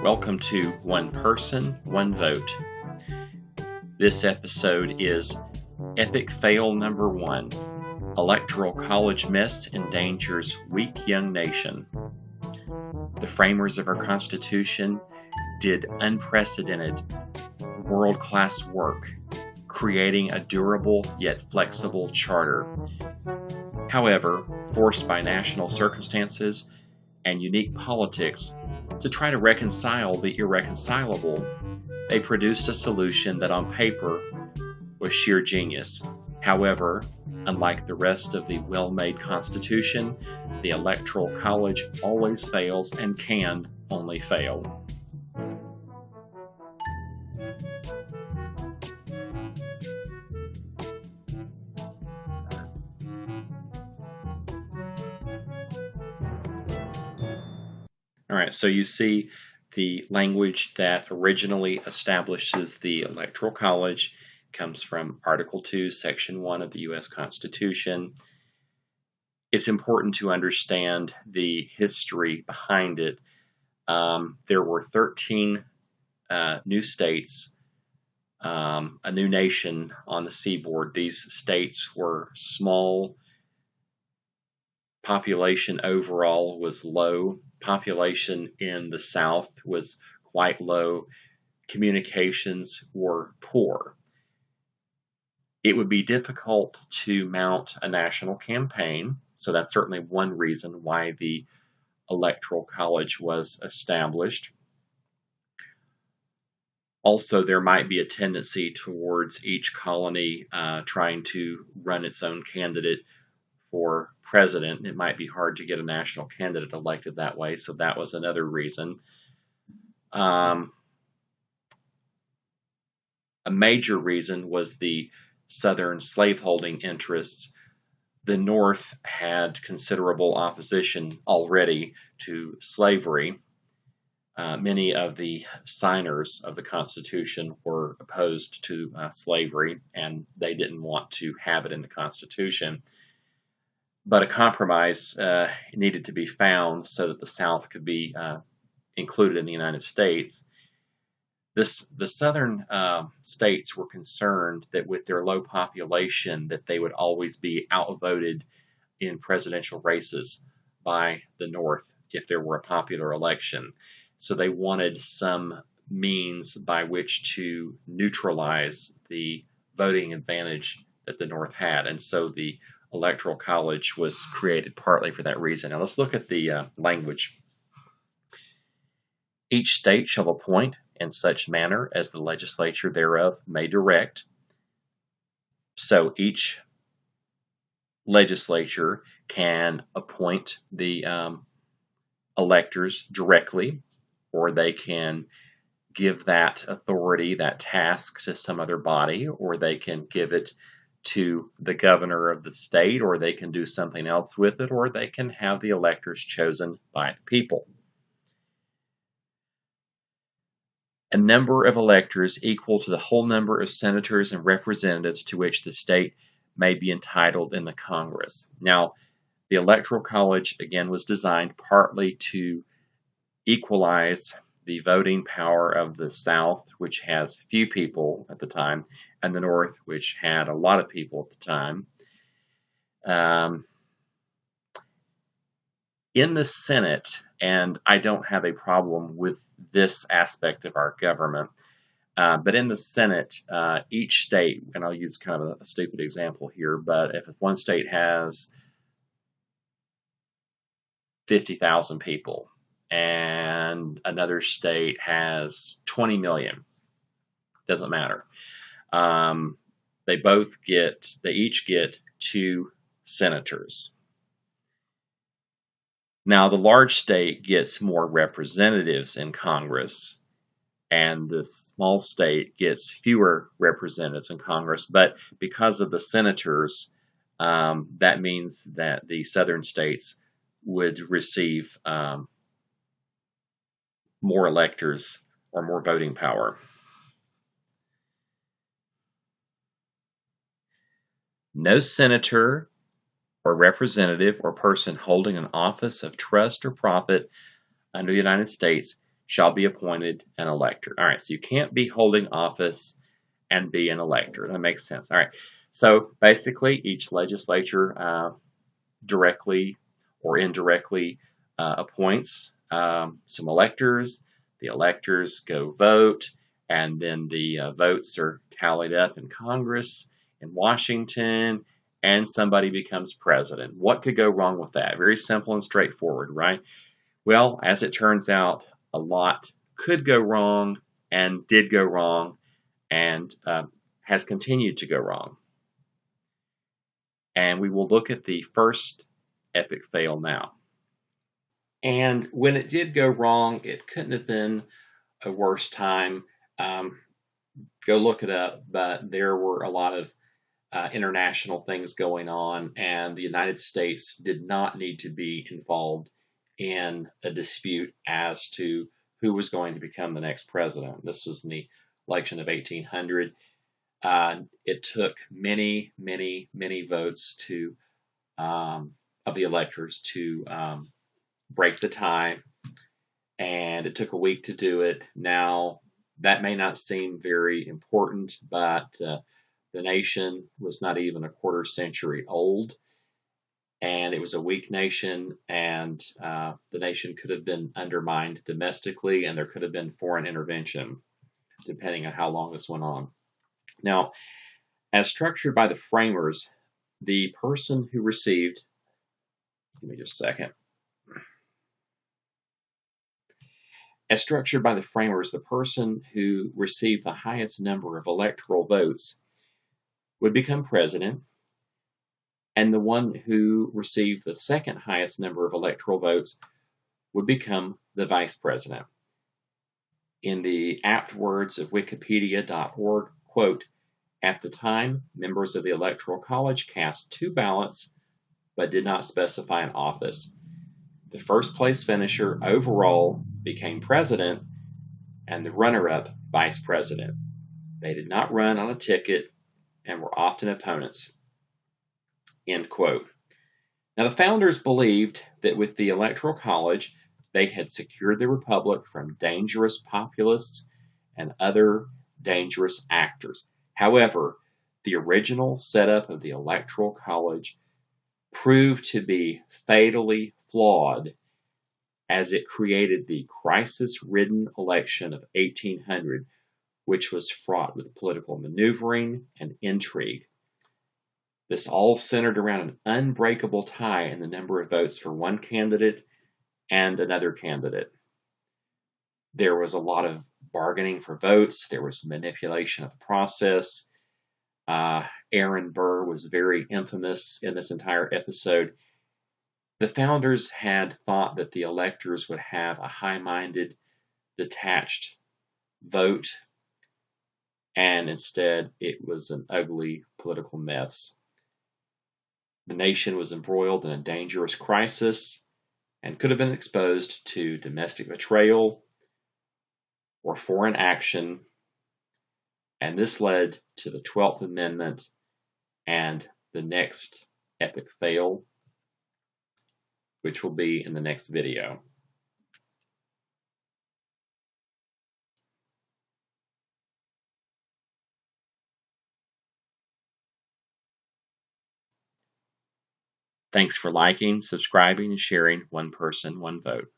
Welcome to One Person, One Vote. This episode is Epic Fail Number 1. Electoral College Mess Endangers Weak Young Nation. The framers of our Constitution did unprecedented, world-class work, creating a durable yet flexible charter. However, forced by national circumstances and unique politics to try to reconcile the irreconcilable, they produced a solution that on paper was sheer genius. However, unlike the rest of the well-made Constitution, the Electoral College always fails and can only fail. All right, so you see the language that originally establishes the Electoral College comes from Article 2, Section 1 of the U.S. Constitution. It's important to understand the history behind it. There were 13 new states, a new nation on the seaboard. These states were small. Population overall was low. Population in the South was quite low. Communications were poor. It would be difficult to mount a national campaign, so that's certainly one reason why the Electoral College was established. Also, there might be a tendency towards each colony trying to run its own candidate for president. It might be hard to get a national candidate elected that way, so that was another reason. A major reason was the Southern slaveholding interests. The North had considerable opposition already to slavery. Many of the signers of the Constitution were opposed to slavery, and they didn't want to have it in the Constitution. But a compromise needed to be found so that the South could be included in the United States. The southern states were concerned that with their low population that they would always be outvoted in presidential races by the North if there were a popular election. So they wanted some means by which to neutralize the voting advantage that the North had. And so the Electoral College was created partly for that reason. Now let's look at the language. Each state shall appoint in such manner as the legislature thereof may direct. So each legislature can appoint the electors directly, or they can give that authority, that task, to some other body, or they can give it to the governor of the state, or they can do something else with it, or they can have the electors chosen by the people. A number of electors equal to the whole number of senators and representatives to which the state may be entitled in the Congress. Now, the Electoral College, again, was designed partly to equalize the voting power of the South, which has few people at the time, and the North, which had a lot of people at the time. In the Senate, and I don't have a problem with this aspect of our government, but in the Senate, each state, and I'll use kind of a stupid example here, but if one state has 50,000 people and another state has 20 million, doesn't matter. They each get 2 senators. Now, the large state gets more representatives in Congress, and the small state gets fewer representatives in Congress. But because of the senators, that means that the southern states would receive more electors or more voting power. No senator or representative or person holding an office of trust or profit under the United States shall be appointed an elector. All right, so you can't be holding office and be an elector. That makes sense. All right, so basically each legislature directly or indirectly appoints some electors. The electors go vote, and then the votes are tallied up in Congress in Washington, and somebody becomes president. What could go wrong with that? Very simple and straightforward, right? Well, as it turns out, a lot could go wrong and did go wrong and has continued to go wrong. And we will look at the first epic fail now. And when it did go wrong, it couldn't have been a worse time. Go look it up, but there were a lot of international things going on, and the United States did not need to be involved in a dispute as to who was going to become the next president. This was in the election of 1800. It took many, many, many votes of the electors to break the tie, and it took a week to do it. Now, that may not seem very important, but the nation was not even a quarter century old, and it was a weak nation, and the nation could have been undermined domestically, and there could have been foreign intervention, depending on how long this went on. Now, as structured by the framers, the person who received, give me just a second. As structured by the framers, the person who received the highest number of electoral votes would become president, and the one who received the second highest number of electoral votes would become the vice president. In the apt words of wikipedia.org, quote, "At the time, members of the Electoral College cast 2 ballots but did not specify an office. The first place finisher overall became president and the runner-up vice president. They did not run on a ticket and were often opponents." End quote. Now, the founders believed that with the Electoral College, they had secured the republic from dangerous populists and other dangerous actors. However, the original setup of the Electoral College proved to be fatally flawed, as it created the crisis-ridden election of 1800, which was fraught with political maneuvering and intrigue. This all centered around an unbreakable tie in the number of votes for one candidate and another candidate. There was a lot of bargaining for votes. There was manipulation of the process. Aaron Burr was very infamous in this entire episode. The founders had thought that the electors would have a high-minded, detached vote, and instead it was an ugly political mess. The nation was embroiled in a dangerous crisis and could have been exposed to domestic betrayal or foreign action, and this led to the 12th Amendment and the next epic fail, which will be in the next video. Thanks for liking, subscribing, and sharing One Person, One Vote.